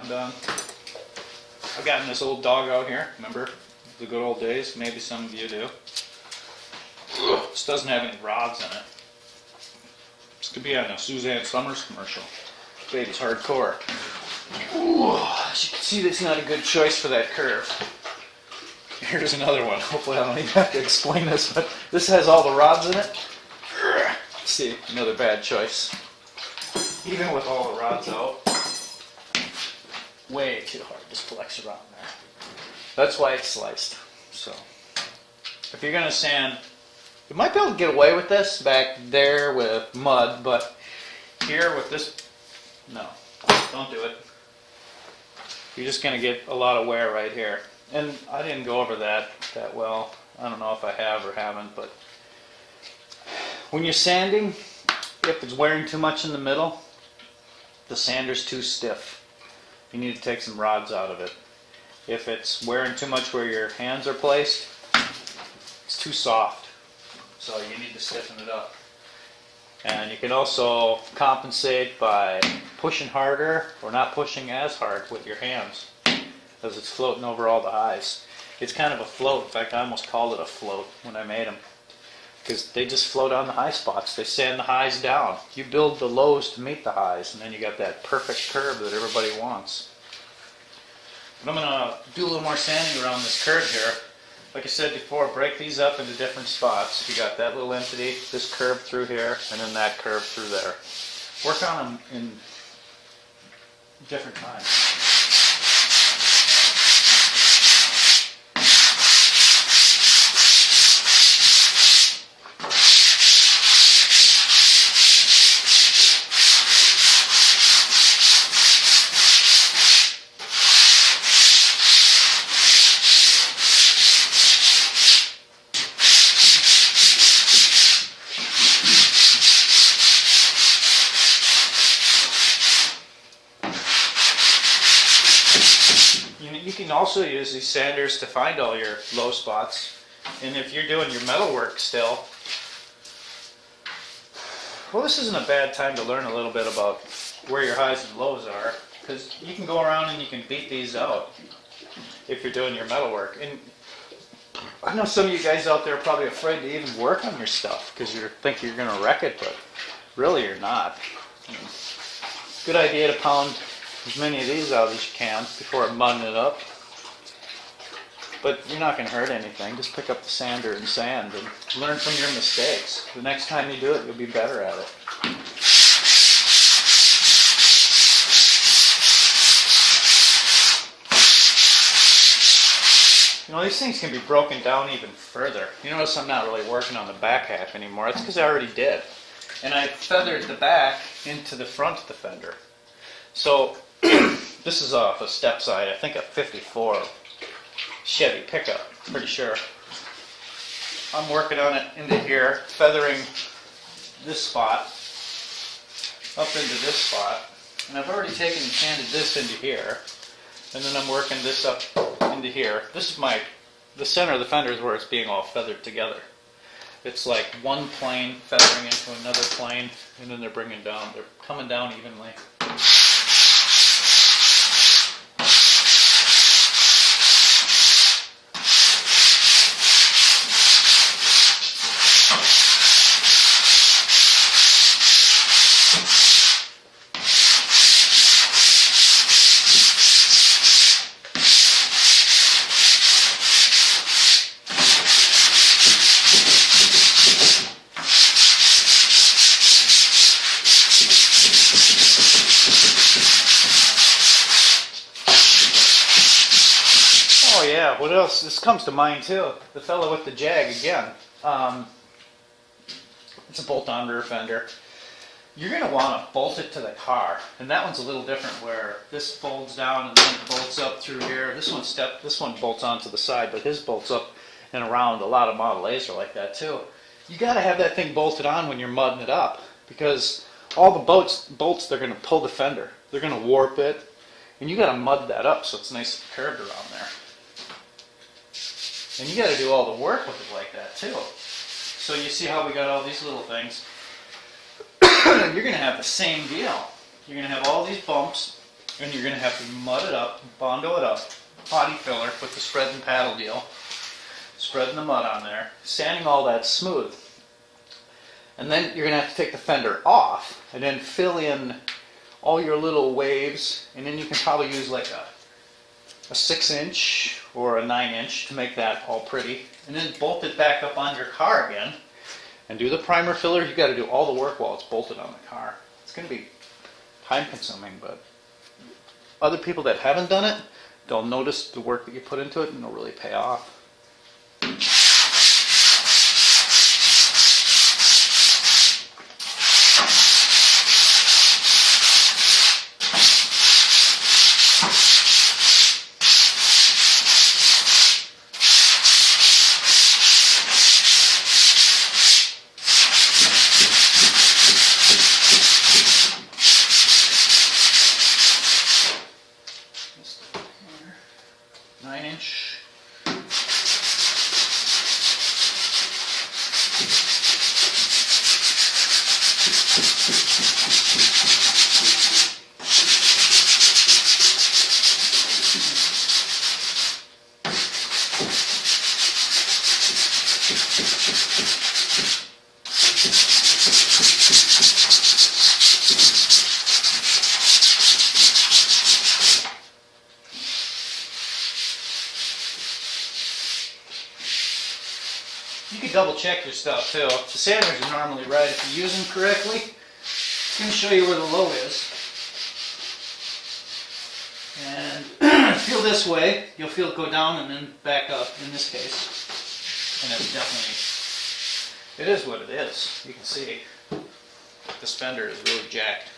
done. I've gotten this old dog out here. Remember the good old days? Maybe some of you do. This doesn't have any rods in it. This could be on a Suzanne Summers commercial. Baby's hardcore. Ooh, as you can see, that's not a good choice for that curve. Here's another one. Hopefully I don't even have to explain this, but this has all the rods in it. See, another bad choice. Even with all the rods out, way too hard to flex around there. That's why it's sliced. So, if you're gonna sand, you might be able to get away with this back there with mud, but here with this, no, don't do it. You're just gonna get a lot of wear right here. And I didn't go over that well. I don't know if I have or haven't, but when you're sanding, if it's wearing too much in the middle, the sander's too stiff. You need to take some rods out of it. If it's wearing too much where your hands are placed, it's too soft. So you need to stiffen it up. And you can also compensate by pushing harder or not pushing as hard with your hands, as it's floating over all the highs. It's kind of a float. In fact, I almost called it a float when I made them, because they just float on the high spots. They sand the highs down. You build the lows to meet the highs, and then you got that perfect curve that everybody wants. But I'm going to do a little more sanding around this curve here. Like I said before, break these up into different spots. You got that little entity, this curve through here, and then that curve through there. Work on them in different times. You can also use these sanders to find all your low spots. And if you're doing your metal work still, well, this isn't a bad time to learn a little bit about where your highs and lows are, because you can go around and you can beat these out if you're doing your metal work. And I know some of you guys out there are probably afraid to even work on your stuff because you think you're going to wreck it, but really you're not. Good idea to pound as many of these out as you can before mudding it up. But you're not going to hurt anything. Just pick up the sander and sand and learn from your mistakes. The next time you do it, you'll be better at it. You know, these things can be broken down even further. You notice I'm not really working on the back half anymore. It's because I already did. And I feathered the back into the front of the fender. So this is off a step side, I think a 54 Chevy pickup, pretty sure. I'm working on it into here, feathering this spot up into this spot. And I've already taken and sanded this into here. And then I'm working this up into here. This is the center of the fender is where it's being all feathered together. It's like one plane feathering into another plane, and then they're coming down evenly. Yeah, what else? This comes to mind too. The fellow with the Jag again. It's a bolt-on rear fender. You're going to want to bolt it to the car, and that one's a little different where this folds down and then it bolts up through here. This one bolts onto the side, but his bolts up and around. A lot of Model A's are like that too. You got to have that thing bolted on when you're mudding it up, because all the bolts they're going to pull the fender. They're going to warp it, and you got to mud that up so it's nice and curved around there. And you got to do all the work with it like that too. So you see how we got all these little things. You're going to have the same deal. You're going to have all these bumps And you're going to have to mud it up, bondo it up, potty filler with the spread and paddle deal, spreading the mud on there, sanding all that smooth. And then you're going to have to take the fender off and then fill in all your little waves, and then you can probably use like a 6-inch or a 9-inch to make that all pretty, and then bolt it back up on your car again and do the primer filler. You got to do all the work while it's bolted on the car. It's going to be time consuming, but other people that haven't done it, they'll notice the work that you put into it and it'll really pay off. You can double check your stuff too. The sanders are normally right. If you use them correctly, it's going to show you where the low is. And feel this way, you'll feel it go down and then back up in this case. And it's definitely, it is what it is. You can see this fender is really jacked.